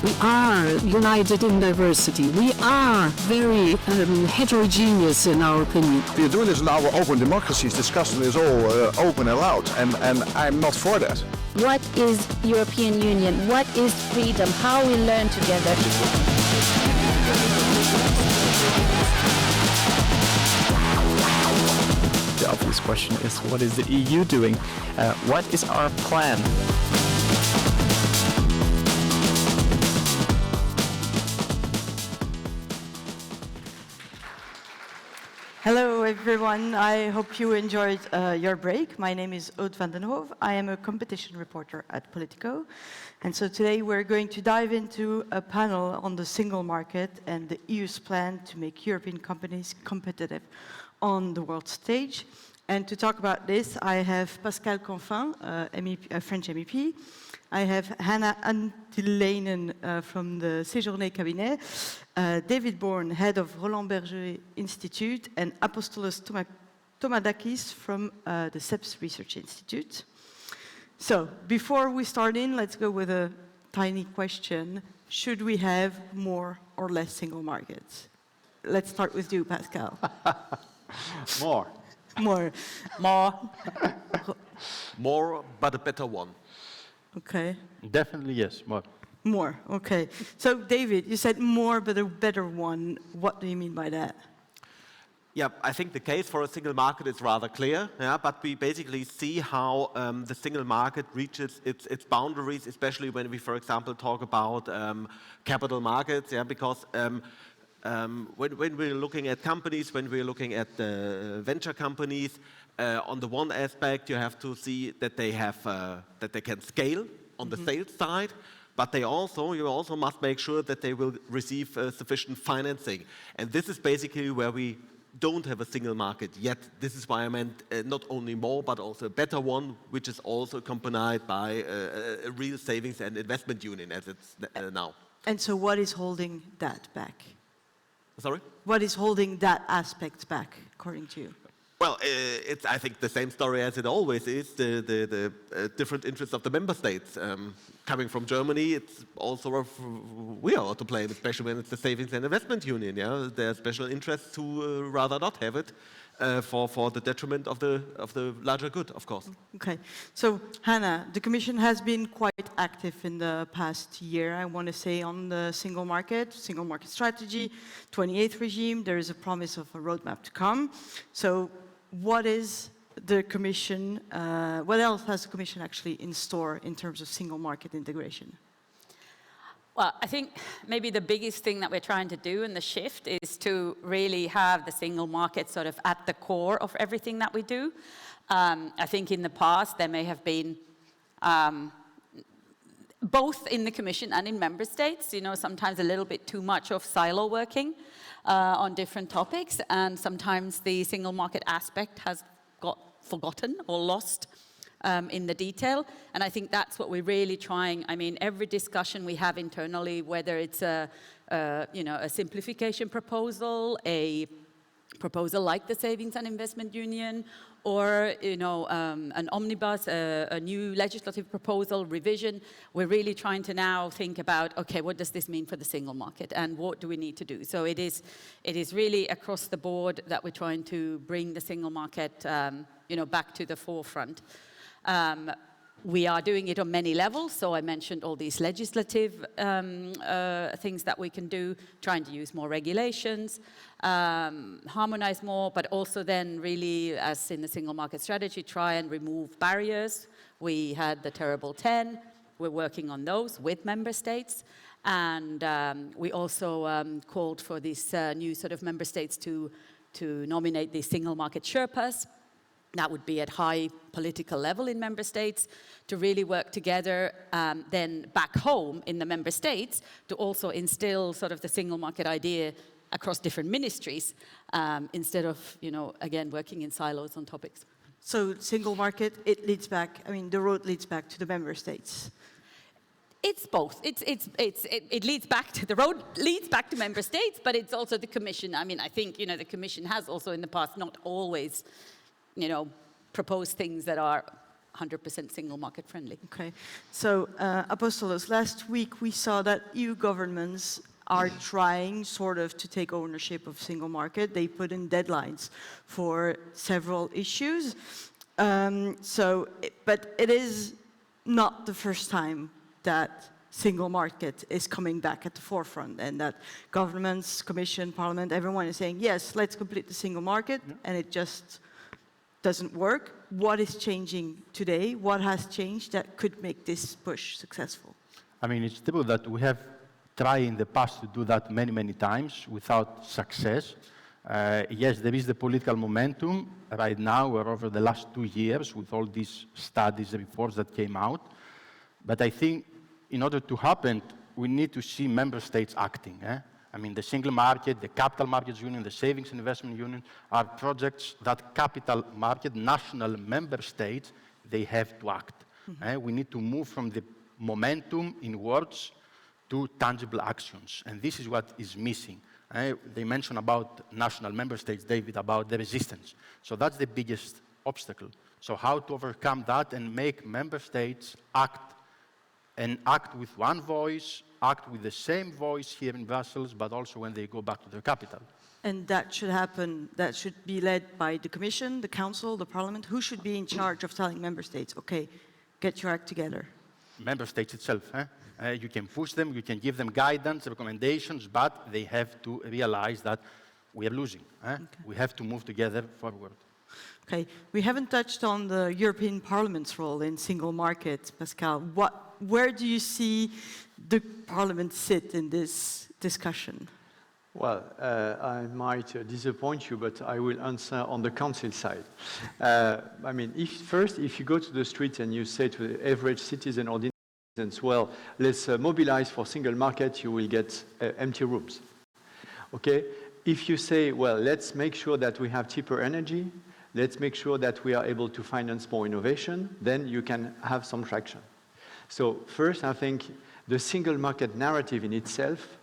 We are united in diversity. We are very heterogeneous in our opinion. We are doing this in our open democracies. Discussion is all open and loud, and I'm not for that. What is European Union? What is freedom? How we learn together. The obvious question is, what is the EU doing? What is our plan? Hello everyone, I hope you enjoyed your break. My name is Aude van den Hove. I am a competition reporter at Politico. And so today we're going to dive into a panel on the single market and the EU's plan to make European companies competitive on the world stage. And to talk about this, I have Pascal Canfin, a French MEP. I have Hannah Antilainen from the Séjourné Cabinet, David Bourne, head of Roland Berger Institute, and Apostolos Tomadakis from the CEPS Research Institute. So, before we start in, let's go with a tiny question. Should we have more or less single markets? Let's start with you, Pascal. More. More. More, but a better one. Okay. Definitely yes, more. More, okay. So, David, you said more, but a better one. What do you mean by that? Yeah, I think the case for a single market is rather clear, yeah, but we basically see how the single market reaches its boundaries, especially when we, for example, talk about capital markets, yeah, because when we're looking at companies, when we're looking at venture companies, on the one aspect, you have to see that they have that they can scale on the sales side, but you also must make sure that they will receive sufficient financing. And this is basically where we don't have a single market yet. This is why I meant not only more, but also a better one, which is also accompanied by a real savings and investment union as it's now. And so what is holding that back? Sorry? What is holding that aspect back, according to you? Well, it's, I think, the same story as it always is, the different interests of the member states. Coming from Germany, it's also we are to blame, especially when it's the savings and investment union. Yeah? There are special interests who rather not have it for the detriment of the larger good, of course. Okay. So, Hannah, the Commission has been quite active in the past year, I want to say, on the single market strategy, 28th regime. There is a promise of a roadmap to come. So, what is the Commission, what else has the Commission actually in store in terms of single market integration? Well, I think maybe the biggest thing that we're trying to do in the shift is to really have the single market sort of at the core of everything that we do. I think in the past there may have been both in the Commission and in member states, you know, sometimes a little bit too much of silo working on different topics, and sometimes the single market aspect has got forgotten or lost in the detail. And I think that's what we're really trying. I mean, every discussion we have internally, whether it's a simplification proposal, a proposal like the Savings and Investment Union, or an omnibus, a new legislative proposal, revision, we're really trying to now think about, okay, what does this mean for the single market and what do we need to do? So it is really across the board that we're trying to bring the single market back to the forefront. We are doing it on many levels, so I mentioned all these legislative things that we can do, trying to use more regulations, harmonize more, but also then really, as in the single market strategy, try and remove barriers. We had the terrible 10, we're working on those with member states, and we also called for these new sort of member states to nominate the single market Sherpas. That would be at high political level in member states to really work together then back home in the member states to also instill sort of the single market idea across different ministries instead of, again, working in silos on topics. So single market, it leads back, the road leads back to the member states. It's both. It leads back to, the road leads back to member states, but it's also the Commission. I mean, I think, the Commission has also in the past not always, proposed things that are 100% single market friendly. Okay, so Apostolos, last week we saw that EU governments are trying sort of to take ownership of single market. They put in deadlines for several issues. But it is not the first time that single market is coming back at the forefront, and that governments, Commission, Parliament, everyone is saying, yes, let's complete the single market, and it just doesn't work. What is changing today? What has changed that could make this push successful? I mean, it's true that we have tried in the past to do that many, many times without success. Yes, there is the political momentum right now or over the last 2 years with all these studies, reports that came out. But I think in order to happen, we need to see member states acting. I mean, the single market, the capital markets union, the savings and investment union are projects that capital market, national member states, they have to act. We need to move from the momentum in words to tangible actions. And this is what is missing. They mentioned about national member states, David, about the resistance. So that's the biggest obstacle. So how to overcome that and make member states act, and act with one voice, act with the same voice here in Brussels, but also when they go back to their capital. And that should happen, that should be led by the Commission, the Council, the Parliament. Who should be in charge of telling member states, okay, get your act together? Member states itself. You can push them, you can give them guidance, recommendations, but they have to realize that we are losing. Okay. We have to move together forward. Okay, we haven't touched on the European Parliament's role in single market, Pascal. Where do you see the Parliament sit in this discussion? Well, I might disappoint you, but I will answer on the Council side. I mean, if you go to the street and you say to the average citizen or citizens, well, let's mobilize for single market, you will get empty rooms. Okay? If you say, well, let's make sure that we have cheaper energy, let's make sure that we are able to finance more innovation, then you can have some traction. So first, I think the single market narrative in itself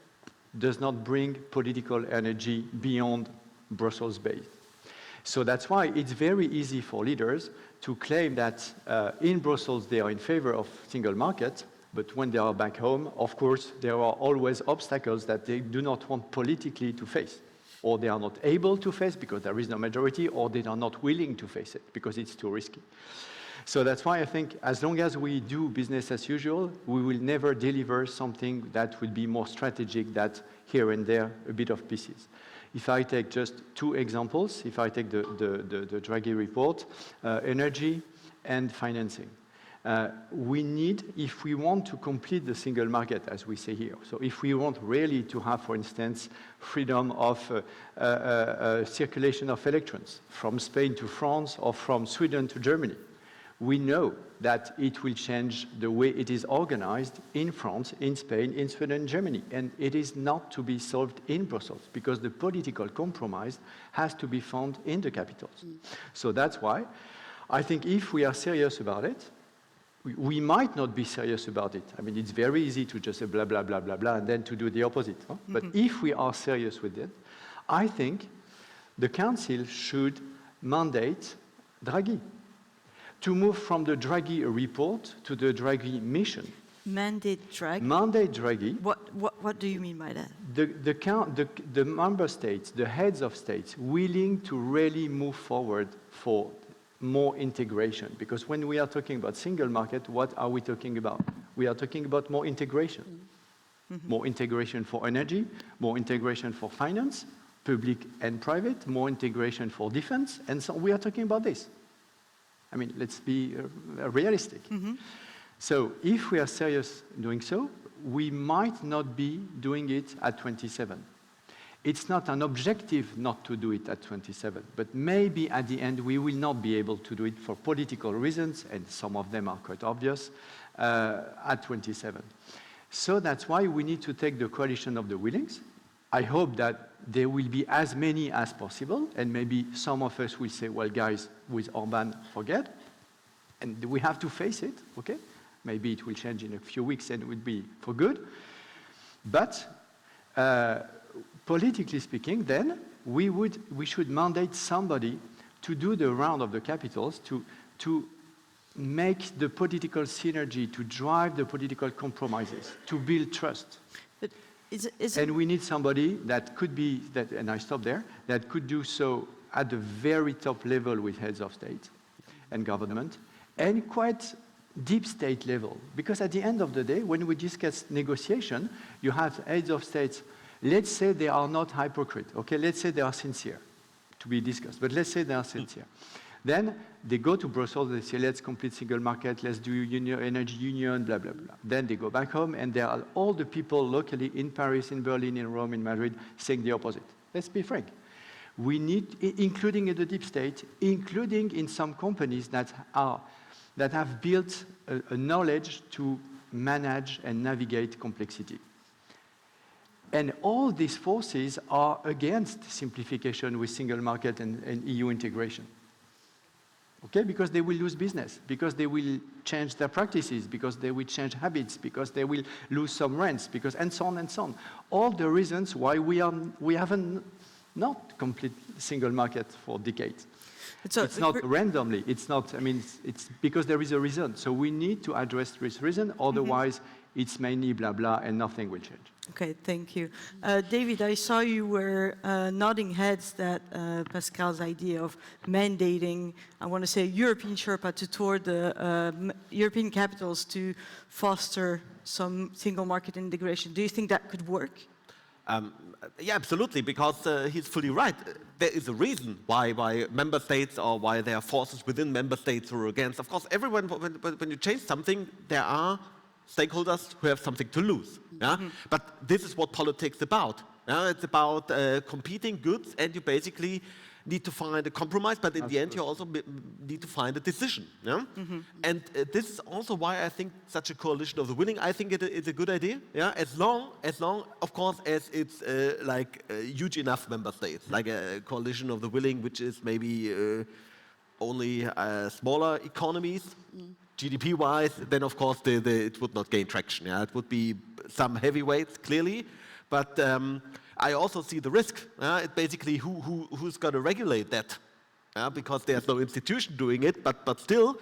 does not bring political energy beyond Brussels base. So that's why it's very easy for leaders to claim that in Brussels they are in favor of single market, but when they are back home, of course, there are always obstacles that they do not want politically to face, or they are not able to face because there is no majority, or they are not willing to face it because it's too risky. So that's why I think as long as we do business as usual, we will never deliver something that will be more strategic than here and there a bit of pieces. If I take just 2 examples, if I take the Draghi report, energy and financing. We need, if we want to complete the single market, as we say here, so if we want really to have, for instance, freedom of circulation of electrons from Spain to France or from Sweden to Germany, we know that it will change the way it is organized in France, in Spain, in Sweden, and Germany. And it is not to be solved in Brussels because the political compromise has to be found in the capitals. So that's why I think if we are serious about it, we might not be serious about it. I mean, it's very easy to just say blah, blah, blah, blah, blah, and then to do the opposite. Huh? But if we are serious with it, I think the Council should mandate Draghi to move from the Draghi report to the Draghi mission. Mandate Draghi? Mandate Draghi. What do you mean by that? The member states, the heads of states, willing to really move forward for more integration. Because when we are talking about single market, what are we talking about? We are talking about more integration. More integration for energy, more integration for finance, public and private, more integration for defense, and so we are talking about this. I mean, let's be realistic. So if we are serious doing so, we might not be doing it at 27. It's not an objective not to do it at 27, but maybe at the end we will not be able to do it for political reasons, and some of them are quite obvious, at 27. So that's why we need to take the coalition of the willings. I hope that there will be as many as possible, and maybe some of us will say, well, guys, with Orban, forget. And we have to face it, okay? Maybe it will change in a few weeks and it will be for good. But politically speaking, then, we should mandate somebody to do the round of the capitals, to make the political synergy, to drive the political compromises, to build trust. But and we need somebody that could be, and I stop there, that could do so at the very top level with heads of state and government, and quite deep state level. Because at the end of the day, when we discuss negotiation, you have heads of states, let's say they are not hypocrite, okay? Let's say they are sincere, to be discussed, but let's say they are sincere. Then they go to Brussels, they say, let's complete single market, let's do energy union, blah, blah, blah. Then they go back home, and there are all the people locally in Paris, in Berlin, in Rome, in Madrid, saying the opposite. Let's be frank. We need, including in the deep state, including in some companies that have built a knowledge to manage and navigate complexity. And all these forces are against simplification with single market and EU integration. Okay, because they will lose business, because they will change their practices, because they will change habits, because they will lose some rents, because and so on and so on. All the reasons why we haven't not complete single market for decades. It's not randomly. It's not. I mean, it's because there is a reason. So we need to address this reason. Otherwise, it's mainly blah blah, and nothing will change. Okay, thank you. David, I saw you were nodding heads that Pascal's idea of mandating, I want to say, European Sherpa to tour the European capitals to foster some single market integration. Do you think that could work? Yeah, absolutely, because he's fully right. There is a reason why member states or why there are forces within member states who are against. Of course, everyone, when you change something, there are stakeholders who have something to lose. Yeah? But this is what politics is about. Yeah? It's about competing goods, and you basically need to find a compromise, but in the end you also need to find a decision. Yeah? And this is also why I think such a coalition of the willing, I think it's a good idea. Yeah? As long, of course, as it's huge enough member states, like a coalition of the willing, which is maybe only smaller economies, GDP-wise, then of course it would not gain traction. Yeah? It would be some heavyweights, clearly, but I also see the risk. It's basically who's going to regulate that, because there's no institution doing it, but still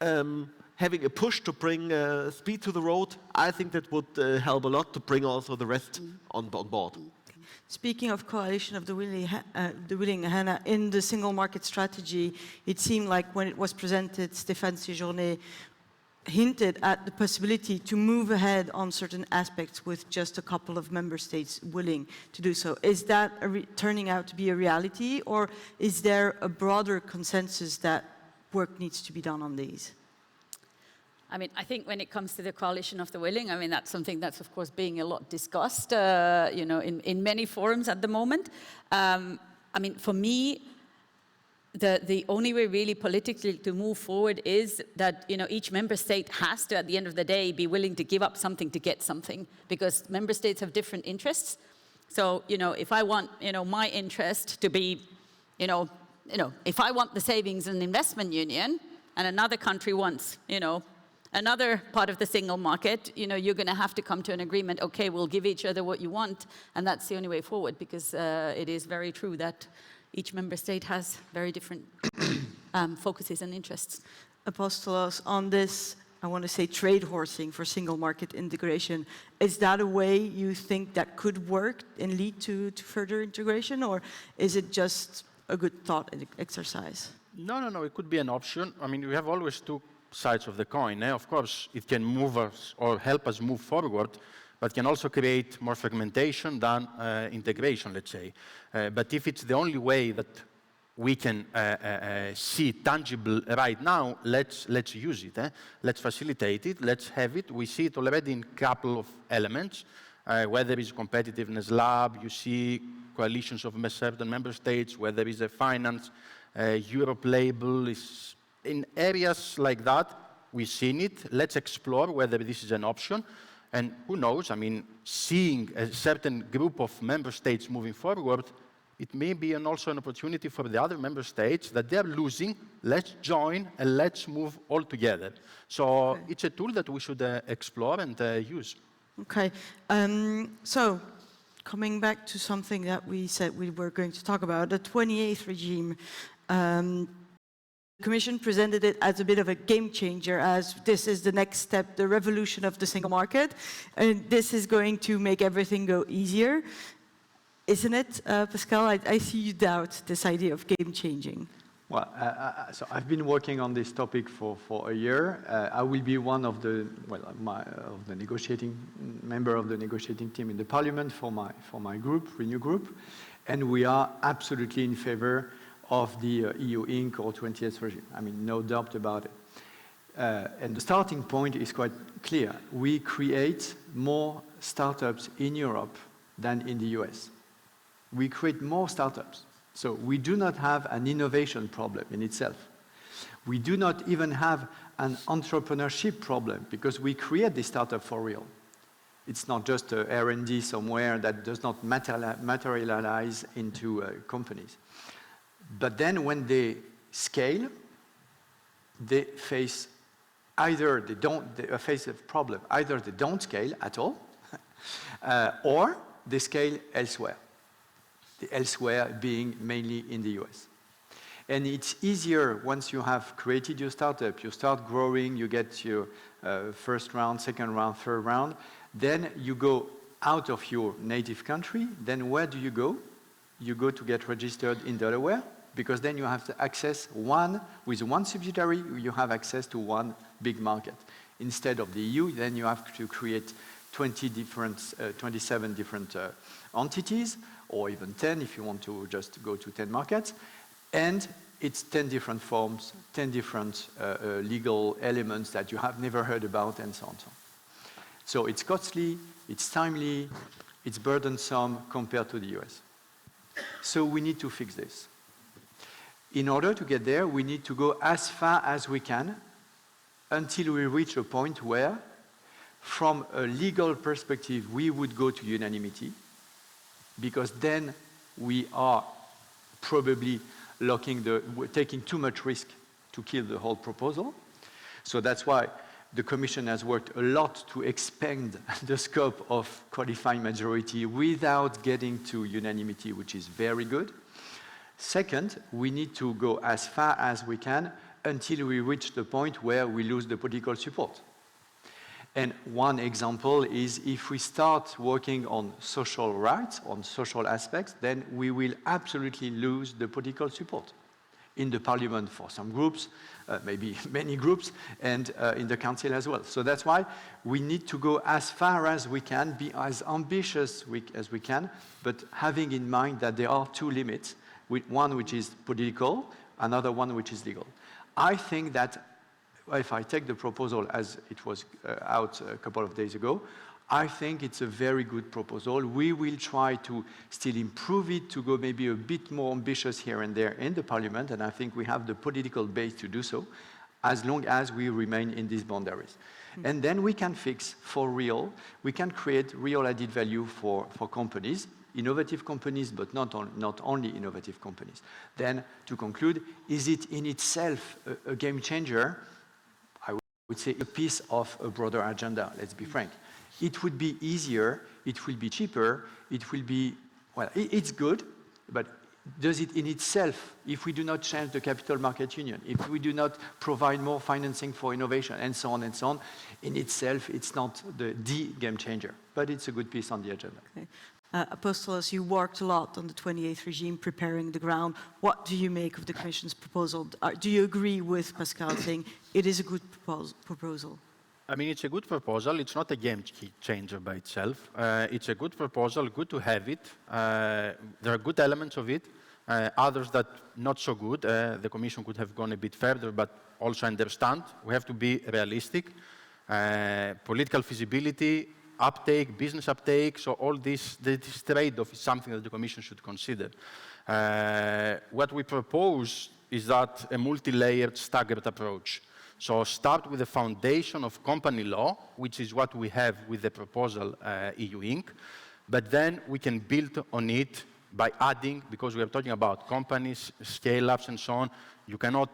having a push to bring speed to the road, I think that would help a lot to bring also the rest on board. Speaking of coalition of the willing, Hannah, in the single market strategy, it seemed like when it was presented, Stéphane Séjourné hinted at the possibility to move ahead on certain aspects with just a couple of member states willing to do so. Is that turning out to be a reality, or is there a broader consensus that work needs to be done on these? I mean, I think when it comes to the coalition of the willing, I mean, that's something that's, of course, being a lot discussed, in many forums at the moment. I mean, for me, the only way really politically to move forward is that, each member state has to, at the end of the day, be willing to give up something to get something, because member states have different interests. So, if I want, my interest to be, if I want the savings and investment union, and another country wants, another part of the single market, you're going to have to come to an agreement. Okay, we'll give each other what you want, and that's the only way forward, because it is very true that each member state has very different focuses and interests. Apostolos, on this, I want to say trade horsing for single market integration, is that a way you think that could work and lead to further integration, or is it just a good thought exercise? No, it could be an option. I mean, we have always two sides of the coin. Of course, it can move us or help us move forward, but can also create more fragmentation than integration, let's say. But if it's the only way that we can see tangible right now, let's use it. Let's facilitate it. Let's have it. We see it already in a couple of elements. Whether it's competitiveness lab, you see coalitions of certain member states, whether it's a finance Europe label, is in areas like that, we've seen it. Let's explore whether this is an option. And who knows, I mean, seeing a certain group of member states moving forward, it may be also an opportunity for the other member states that they're losing. Let's join and let's move all together. So it's a tool that we should explore and use. Okay. So coming back to something that we said we were going to talk about, the 28th regime. Commission presented it as a bit of a game changer, as this is the next step, the revolution of the single market, and this is going to make everything go easier. Isn't it, Pascal? I see you doubt this idea of game changing. Well, so I've been working on this topic for a year. I will be one of the member of the negotiating team in the Parliament for my group, Renew Group, and we are absolutely in favor of the EU Inc. or 20th regime. I mean, no doubt about it. And the starting point is quite clear. We create more startups in Europe than in the US. We create more startups. So we do not have an innovation problem in itself. We do not even have an entrepreneurship problem because we create the startup for real. It's not just a R&D somewhere that does not materialize into companies. But then when they scale, they face either they face a problem. Either they don't scale at all, or they scale elsewhere. The elsewhere being mainly in the US. And it's easier once you have created your startup, you start growing, you get your first round, second round, third round, then you go out of your native country, then where do you go? You go to get registered in Delaware, because then you have to access with one subsidiary, you have access to one big market. Instead of the EU, then you have to create 27 different entities, or even 10 if you want to just go to 10 markets. And it's 10 different forms, 10 different legal elements that you have never heard about, and so on. So it's costly, it's timely, it's burdensome compared to the US. So we need to fix this. In order to get there, we need to go as far as we can until we reach a point where, from a legal perspective, we would go to unanimity, because then we are probably taking too much risk to kill the whole proposal. So that's why the Commission has worked a lot to expand the scope of qualifying majority without getting to unanimity, which is very good. Second, we need to go as far as we can until we reach the point where we lose the political support. And one example is if we start working on social rights, on social aspects, then we will absolutely lose the political support in the Parliament for some groups, maybe many groups, and in the Council as well. So that's why we need to go as far as we can, be as ambitious as we can, but having in mind that there are two limits, one which is political, another one which is legal. I think that if I take the proposal as it was out a couple of days ago, I think it's a very good proposal. We will try to still improve it, to go maybe a bit more ambitious here and there in the Parliament, and I think we have the political base to do so, as long as we remain in these boundaries. And then we can fix for real, we can create real added value for companies, innovative companies, but not only innovative companies. Then, to conclude, is it in itself a game changer? I would say a piece of a broader agenda, let's be frank. It would be easier, it will be cheaper, it will be, well, it's good, but does it in itself, if we do not change the capital market union, if we do not provide more financing for innovation, and so on, in itself, it's not the game changer, but it's a good piece on the agenda. Okay. Apostolos, you worked a lot on the 28th regime, preparing the ground. What do you make of the Commission's proposal? Do you agree with Pascal saying it is a good proposal? I mean, it's a good proposal. It's not a game changer by itself. It's a good proposal, good to have it. There are good elements of it, others that not so good. The Commission could have gone a bit further, but also understand. We have to be realistic. Political feasibility, uptake, business uptake, so all this trade-off is something that the Commission should consider. What we propose is that a multi-layered, staggered approach. So start with the foundation of company law, which is what we have with the proposal EU Inc., but then we can build on it by adding, because we are talking about companies, scale-ups and so on, you cannot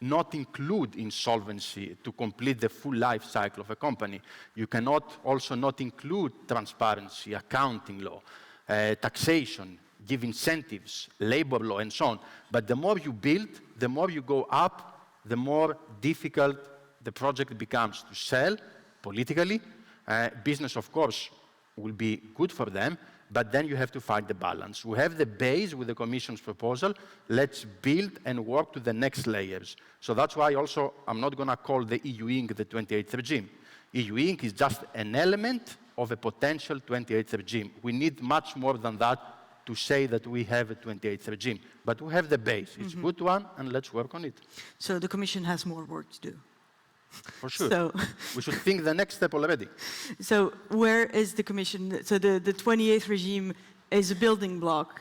not include insolvency to complete the full life cycle of a company. You cannot also not include transparency, accounting law, taxation, give incentives, labor law, and so on. But the more you build, the more you go up the more difficult the project becomes to sell politically. Business, of course, will be good for them, but then you have to find the balance. We have the base with the Commission's proposal. Let's build and work to the next layers. So that's why also I'm not going to call the EU Inc. the 28th regime. EU Inc. is just an element of a potential 28th regime. We need much more than that to say that we have a 28th regime. But we have the base. It's a good one, and let's work on it. So the Commission has more work to do. For sure. So we should think the next step already. So where is the Commission? So the 28th regime is a building block,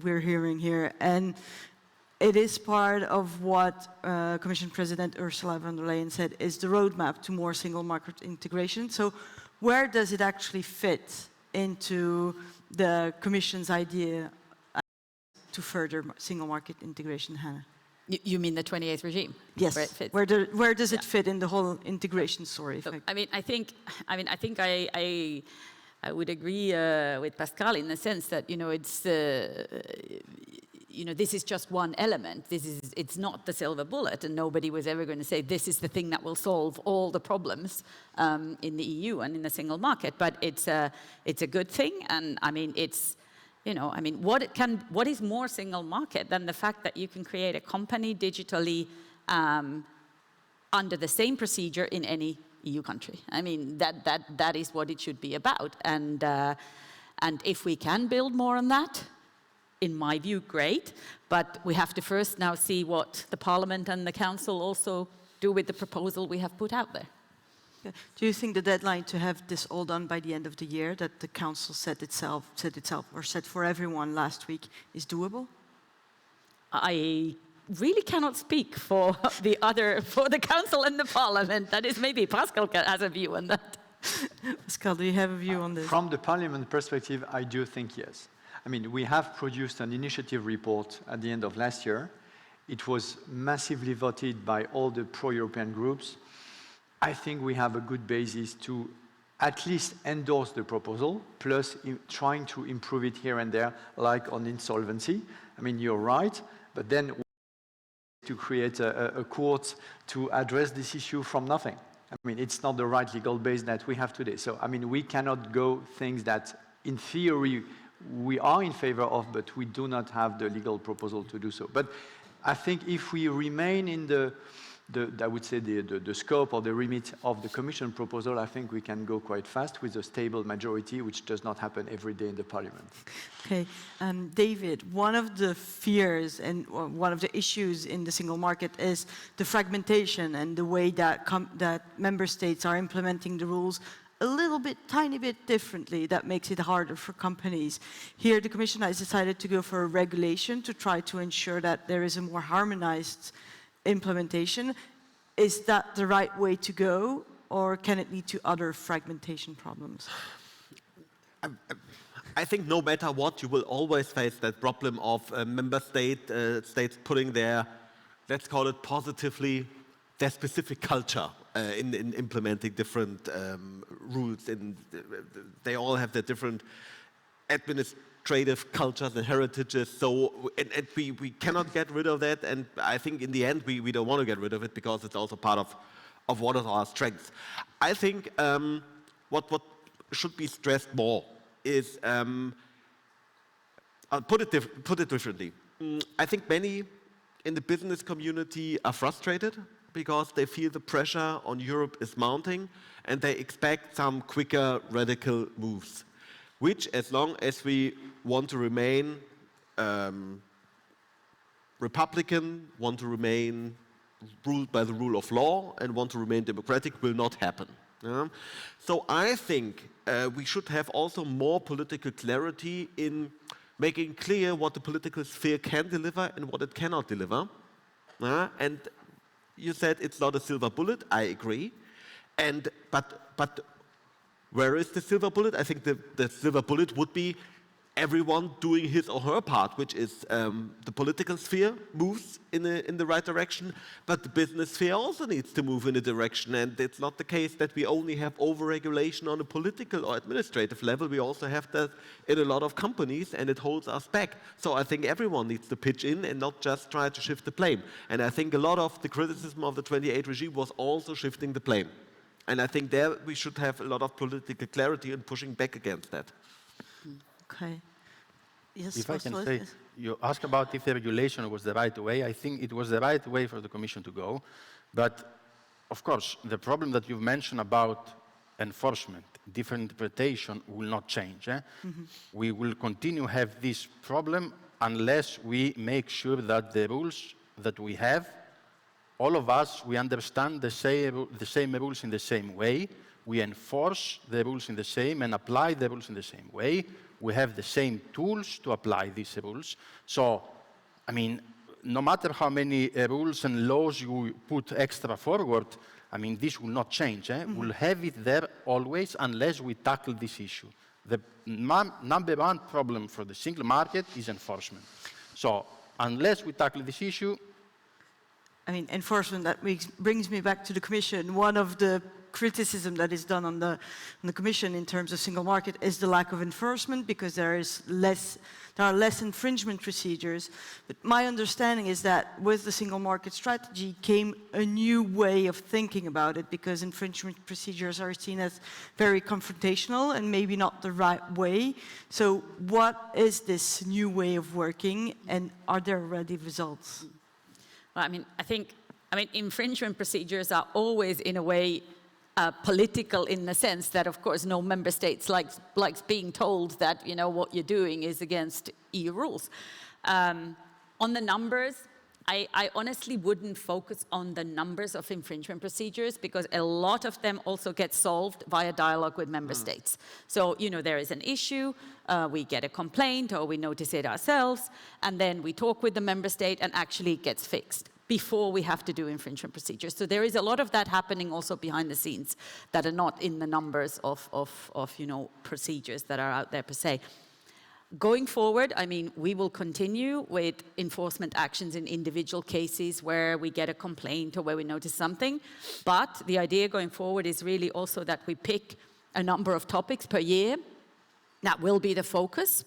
we're hearing here, and it is part of what Commission President Ursula von der Leyen said is the roadmap to more single market integration. So where does it actually fit into the Commission's idea to further single market integration, Hannah? You mean the 28th regime? Yes. Where it fits? Where does it fit in the whole integration story? So, I think I would agree with Pascal in the sense that it's this is just one element. It's not the silver bullet, and nobody was ever going to say this is the thing that will solve all the problems in the EU and in the single market. But it's a good thing, and it's. What is more single market than the fact that you can create a company digitally under the same procedure in any EU country? I mean, that is what it should be about. And if we can build more on that, in my view, great. But we have to first now see what the Parliament and the Council also do with the proposal we have put out there. Do you think the deadline to have this all done by the end of the year that the Council set for everyone last week is doable? I really cannot speak for the Council and the Parliament. That is, maybe Pascal has a view on that. Pascal, do you have a view on this? From the Parliament perspective, I do think yes. I mean, we have produced an initiative report at the end of last year. It was massively voted by all the pro-European groups. I think we have a good basis to at least endorse the proposal, plus trying to improve it here and there, like on insolvency. I mean, you're right, but then to create a court to address this issue from nothing. I mean, it's not the right legal base that we have today. So, I mean, we cannot go things that, in theory, we are in favor of, but we do not have the legal proposal to do so. But I think if we remain in I would say the scope or the remit of the Commission proposal, I think we can go quite fast with a stable majority, which does not happen every day in the Parliament. Okay, David, one of the fears and one of the issues in the single market is the fragmentation and the way that member states are implementing the rules a little bit, tiny bit differently. That makes it harder for companies. Here, the Commission has decided to go for a regulation to try to ensure that there is a more harmonized implementation. Is that the right way to go, or can it lead to other fragmentation problems? I think no matter what, you will always face that problem of member states putting their, let's call it positively, their specific culture in implementing different rules. They all have their different administrative cultures and heritages, so and we cannot get rid of that, and I think in the end we don't want to get rid of it because it's also part of one of our strengths. I think what should be stressed more is, I'll put it differently. I think many in the business community are frustrated because they feel the pressure on Europe is mounting and they expect some quicker radical moves, which, as long as we want to remain Republican, want to remain ruled by the rule of law, and want to remain democratic, will not happen. So I think we should have also more political clarity in making clear what the political sphere can deliver and what it cannot deliver. And you said it's not a silver bullet. I agree. But where is the silver bullet? I think the silver bullet would be everyone doing his or her part, which is the political sphere moves in the right direction, but the business sphere also needs to move in a direction. And it's not the case that we only have overregulation on a political or administrative level. We also have that in a lot of companies, and it holds us back. So I think everyone needs to pitch in and not just try to shift the blame. And I think a lot of the criticism of the 28 regime was also shifting the blame. And I think there we should have a lot of political clarity in pushing back against that. Okay. Yes, if I can say, you asked about if the regulation was the right way. I think it was the right way for the Commission to go. But, of course, the problem that you've mentioned about enforcement, different interpretation will not change. We will continue to have this problem unless we make sure that the rules that we have, all of us, we understand the same rules in the same way. We enforce the rules in the same and apply the rules in the same way. We have the same tools to apply these rules. So, I mean, no matter how many rules and laws you put extra forward, I mean, this will not change. We'll have it there always unless we tackle this issue. The number one problem for the single market is enforcement. So, unless we tackle this issue, I mean, enforcement, that brings me back to the Commission. One of the criticism that is done on the Commission in terms of single market is the lack of enforcement, because there are less infringement procedures. But my understanding is that with the single market strategy came a new way of thinking about it, because infringement procedures are seen as very confrontational and maybe not the right way. So what is this new way of working, and are there already results? Well, I think infringement procedures are always, in a way, political, in the sense that, of course, no member states likes being told that, you know, what you're doing is against EU rules. On the numbers, I honestly wouldn't focus on the numbers of infringement procedures, because a lot of them also get solved via dialogue with member states. So, you know, there is an issue, we get a complaint or we notice it ourselves, and then we talk with the member state and actually it gets fixed before we have to do infringement procedures. So there is a lot of that happening also behind the scenes that are not in the numbers of you know, procedures that are out there per se. Going forward, I mean, we will continue with enforcement actions in individual cases where we get a complaint or where we notice something. But the idea going forward is really also that we pick a number of topics per year. That will be the focus.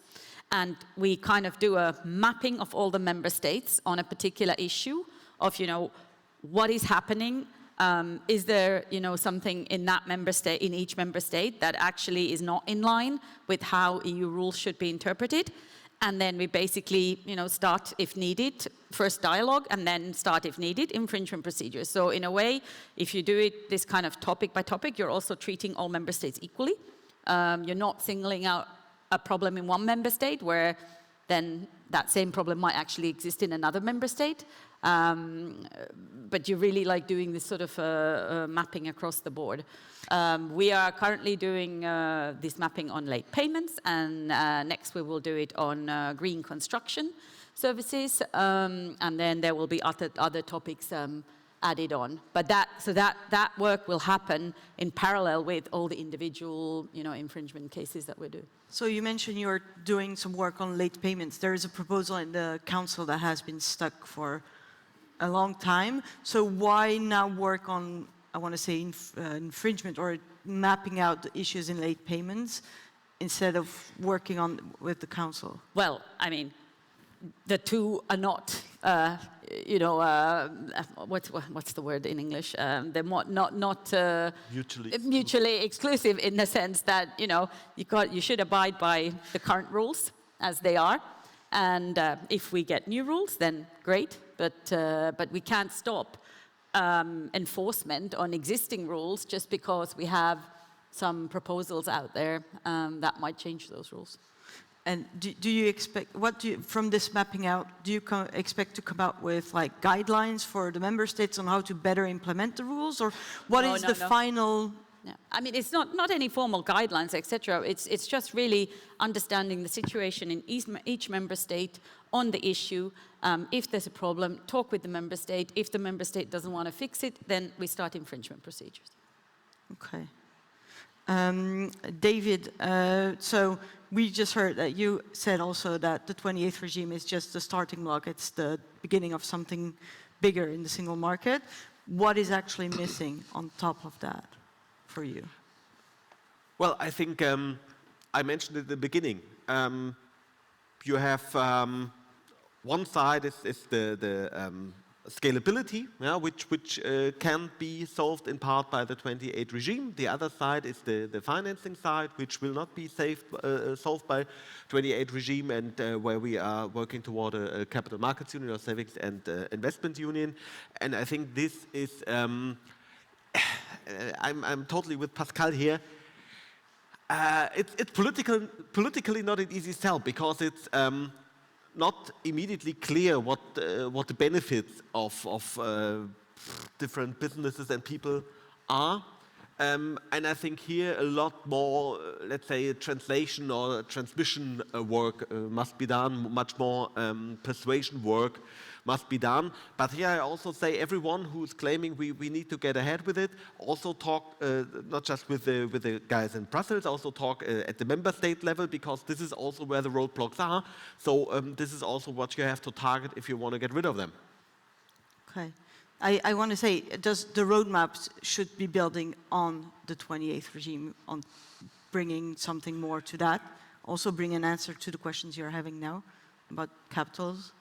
And we kind of do a mapping of all the member states on a particular issue of, you know, what is happening. Is there, you know, something in that member state, in each member state, that actually is not in line with how EU rules should be interpreted? And then we basically, you know, start, if needed, first dialogue, and then start, if needed, infringement procedures. So in a way, if you do it this kind of topic by topic, you're also treating all member states equally. You're not singling out a problem in one member state where then that same problem might actually exist in another member state. But you really like doing this sort of mapping across the board. We are currently doing this mapping on late payments, and next we will do it on green construction services, and then there will be other topics added on. But that work will happen in parallel with all the individual, you know, infringement cases that we do. So you mentioned you're doing some work on late payments. There is a proposal in the Council that has been stuck for a long time. So why now work on, I want to say, infringement or mapping out the issues in late payments instead of working on with the Council? Well, I mean, the two are not, you know, what's the word in English? They're not mutually exclusive, in the sense that, you know, you should abide by the current rules as they are, and if we get new rules, then great. But we can't stop enforcement on existing rules just because we have some proposals out there that might change those rules. And do you expect, from this mapping out, do you expect to come out with like guidelines for the member states on how to better implement the rules, or what is the final? Yeah. I mean, it's not any formal guidelines, etc. It's just really understanding the situation in each member state on the issue. If there's a problem, talk with the member state. If the member state doesn't want to fix it, then we start infringement procedures. Okay. David, so we just heard that you said also that the 28th regime is just the starting block. It's the beginning of something bigger in the single market. What is actually missing on top of that for you? Well, I think I mentioned it at the beginning. You have one side is the scalability, which can be solved in part by the 28 regime. The other side is the financing side, which will not be solved by 28 regime, and where we are working toward a capital markets union or savings and investment union. And I think this is, I'm totally with Pascal here. It's politically not an easy sell, because it's not immediately clear what the benefits of different businesses and people are. And I think here a lot more, let's say, translation or transmission work must be done, much more persuasion work must be done. But here I also say everyone who's claiming we need to get ahead with it, also talk not just with the guys in Brussels, also talk at the member state level, because this is also where the roadblocks are. So this is also what you have to target if you want to get rid of them. Okay. I want to say, does the roadmaps should be building on the 28th regime, on bringing something more to that? Also bring an answer to the questions you're having now about capitals?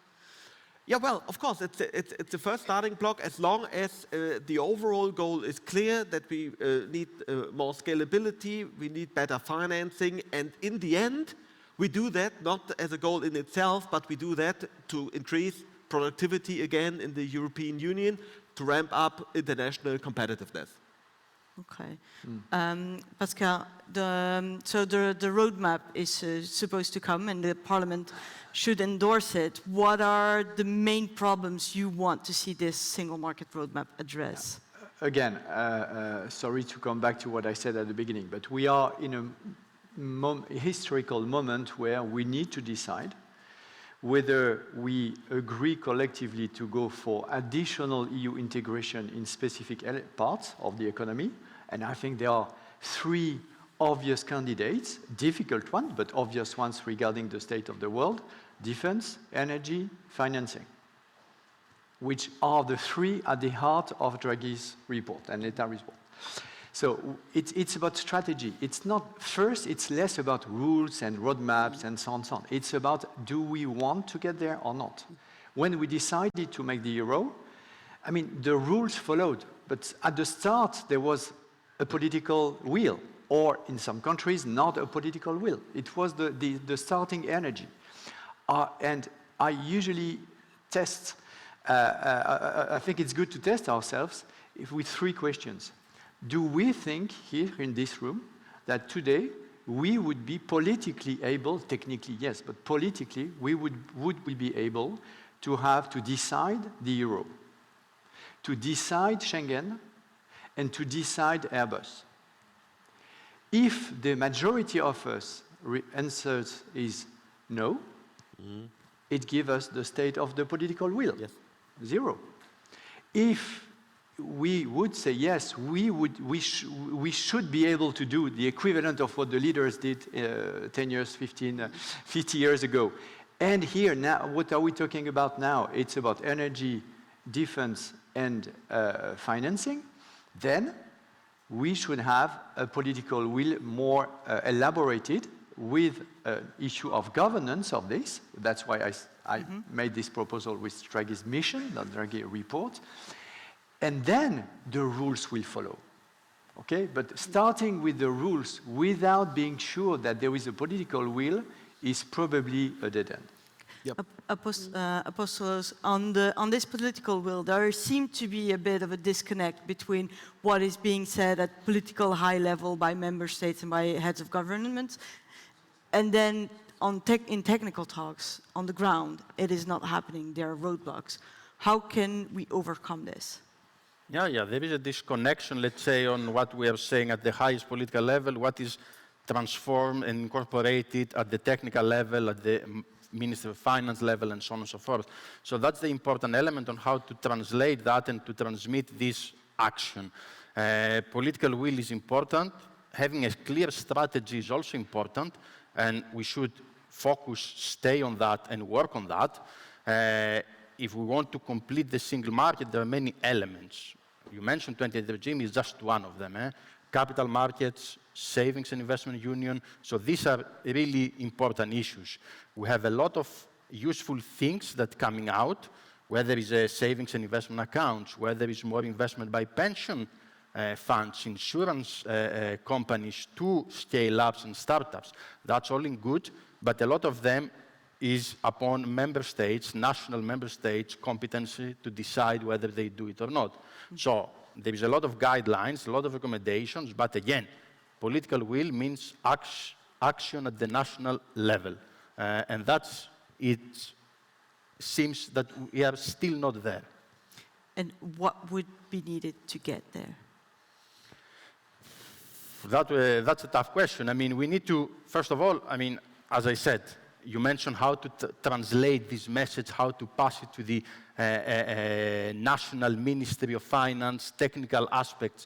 Yeah, well, of course, it's the first starting block, as long as the overall goal is clear, that we need more scalability, we need better financing, and in the end, we do that not as a goal in itself, but we do that to increase productivity again in the European Union, to ramp up international competitiveness. Okay. Pascal, so the roadmap is supposed to come, and the Parliament should endorse it. What are the main problems you want to see this single market roadmap address? Again, sorry to come back to what I said at the beginning, but we are in a historical moment where we need to decide whether we agree collectively to go for additional EU integration in specific parts of the economy. And I think there are three obvious candidates, difficult ones, but obvious ones regarding the state of the world: defense, energy, financing, which are the three at the heart of Draghi's report and Letta report. So it's about strategy. It's not, first, it's less about rules and roadmaps and so on, so on. It's about, do we want to get there or not? When we decided to make the euro, I mean, the rules followed, but at the start, there was a political will, or in some countries, not a political will. It was the starting energy. And I usually test, I think it's good to test ourselves with three questions. Do we think here in this room that today we would be politically able, technically yes, but politically would we be able to decide the euro, to decide Schengen, and to decide Airbus? If the majority of us answers is no, it gives us the state of the political will. Yes. Zero. If we would say yes, we should be able to do the equivalent of what the leaders did 10 years, 50 years ago. And here now, what are we talking about now? It's about energy, defense, and financing. Then we should have a political will more elaborated with an issue of governance of this. That's why I made this proposal with Draghi's mission, the Draghi report. And then the rules will follow. Okay? But starting with the rules without being sure that there is a political will is probably a dead end. Yep. Apostolos, on this political will, there seemed to be a bit of a disconnect between what is being said at political high level by member states and by heads of governments, and then in technical talks on the ground, it is not happening. There are roadblocks. How can we overcome this? Yeah, there is a disconnection, let's say, on what we are saying at the highest political level, what is transformed and incorporated at the technical level, at the Minister of Finance level, and so on and so forth. So that's the important element on how to translate that and to transmit this action. Political will is important. Having a clear strategy is also important. and we should focus, stay on that, and work on that. If we want to complete the single market, there are many elements. You mentioned 28th regime is just one of them. Capital markets, savings and investment union. So these are really important issues. We have a lot of useful things that are coming out, where there is a savings and investment accounts, where there is more investment by pension funds, insurance companies to scale-ups and startups. That's all in good, but a lot of them is upon member states, national member states' competency to decide whether they do it or not. So there is a lot of guidelines, a lot of recommendations, but again, political will means action at the national level. And that's, it seems that we are still not there. And what would be needed to get there? That's a tough question. I mean, we need to, first of all, I mean, as I said, you mentioned how to translate this message, how to pass it to the National Ministry of Finance, technical aspects.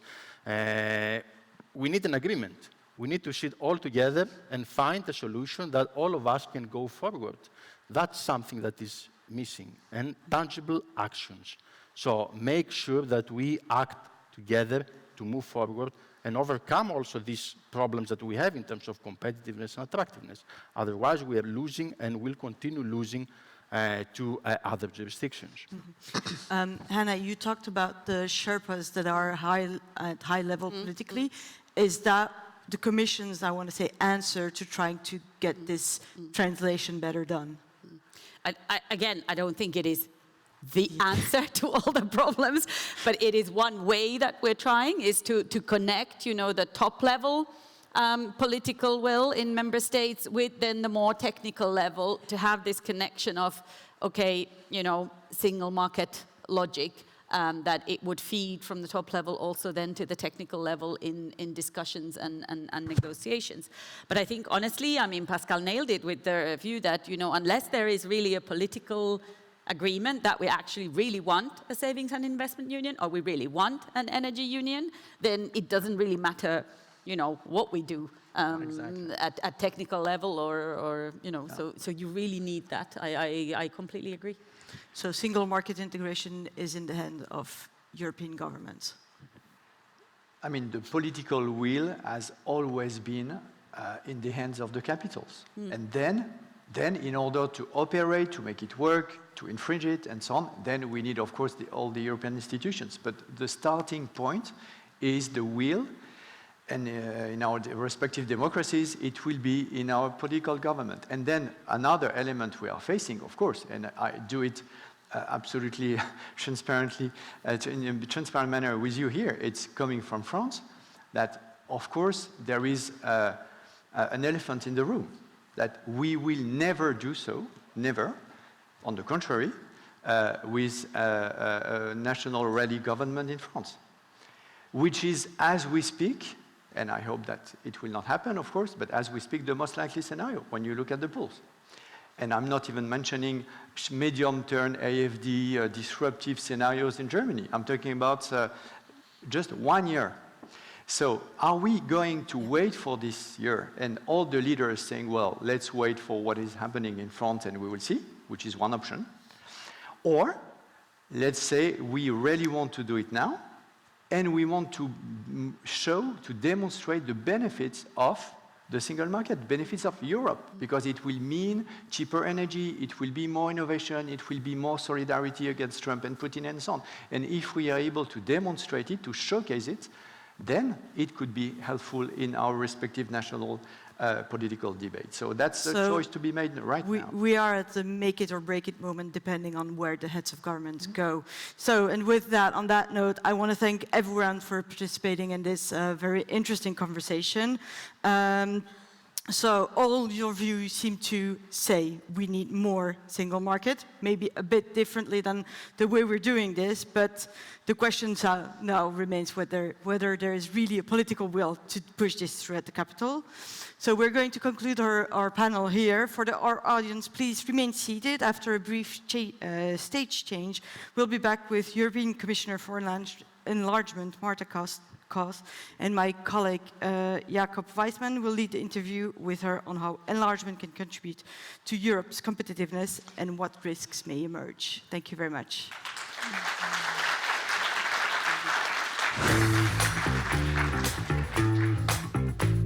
We need an agreement. We need to sit all together and find a solution that all of us can go forward. That's something that is missing, and tangible actions. So make sure that we act together to move forward and overcome also these problems that we have in terms of competitiveness and attractiveness. Otherwise, we are losing and will continue losing to other jurisdictions. Mm-hmm. Hannah, you talked about the Sherpas that are at high level politically. Is that the Commission's, I want to say, answer to trying to get this translation better done? Again, I don't think it is the answer to all the problems, but it is one way that we're trying, is to connect, you know, the top level political will in member states with then the more technical level, to have this connection of, okay, you know, single market logic, that it would feed from the top level also then to the technical level in discussions and negotiations. But I think honestly, I mean, Pascal nailed it with the view that, you know, unless there is really a political agreement that we actually really want a savings and investment union, or we really want an energy union, then it doesn't really matter, you know, what we do at technical level or you know, so you really need that. I completely agree. So single market integration is in the hand of European governments? I mean, the political will has always been in the hands of the capitals. And then in order to operate, to make it work, to infringe it, and so on, then we need, of course, all the European institutions. But the starting point is the will, and in our respective democracies, it will be in our political government. And then another element we are facing, of course, and I do it absolutely transparently, in a transparent manner with you here, it's coming from France, that, of course, there is an elephant in the room, that we will never do so, never, on the contrary, with a national rally government in France, which is, as we speak, and I hope that it will not happen, of course, but as we speak, the most likely scenario when you look at the polls. And I'm not even mentioning medium-term AFD disruptive scenarios in Germany. I'm talking about just 1 year. So are we going to wait for this year? And all the leaders saying, well, let's wait for what is happening in France and we will see, which is one option. Or let's say we really want to do it now, and we want to show, to demonstrate the benefits of the single market, benefits of Europe, because it will mean cheaper energy, it will be more innovation, it will be more solidarity against Trump and Putin and so on. And if we are able to demonstrate it, to showcase it, then it could be helpful in our respective national political debate. So that's the choice to be made right now. We are at the make it or break it moment, depending on where the heads of governments go. So, and with that, on that note, I want to thank everyone for participating in this very interesting conversation. So all your views seem to say we need more single market, maybe a bit differently than the way we're doing this, but the question now remains whether there is really a political will to push this through at the capital. So we're going to conclude our panel here. For our audience, please remain seated. After a brief stage change, we'll be back with European Commissioner for Enlargement, Marta cause. And my colleague, Jacob Weissman, will lead the interview with her on how enlargement can contribute to Europe's competitiveness and what risks may emerge. Thank you very much.